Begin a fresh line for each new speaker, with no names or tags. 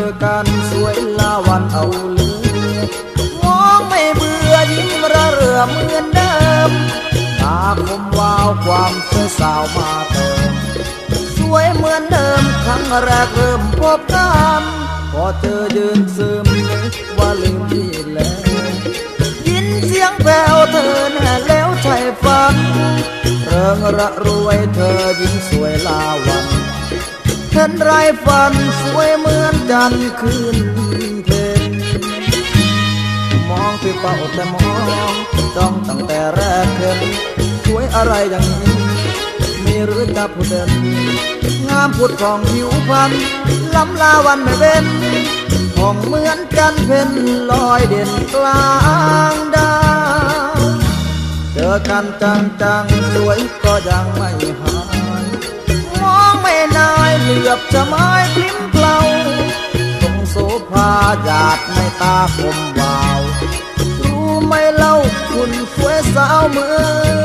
อกันสวยลาวันเอาเลือมองไม่เบื่อยิ้มระเรื่อเหมือนเดิมตาคมวาวความสวยสาวมาเติมสวยเหมือนเดิมครั้งแรกเริ่มพบกันพอเจอยืนซึมนึกว่าลืมที่แล้วยินเสียงแผ่วเธอแน่แล้วใช่ฝันเริงระรวยเธอยิ่งสวยลาวันเห็นไรฝันสวยเหมือนจันทร์คืนเพ็ญมองที่เป้าแต่มองจ้องตั้งแต่แรกเห็นสวยอะไรอย่างนี้มีหรือจะผู้เด่นงามผุดของผิวพรรณล้ำลาวันไม่เป็นห้องเหมือนจันทร์เพ็ญลอยเด่นกลางดาวเจอกันจังสวยก็ยังไม่หายมองไม่นายเหลือบจะไม้พลิ้มเกลาตรงโสภาหยาดในตาคมวาวรู้ไหมเล่าคุณสวยสาวเมือง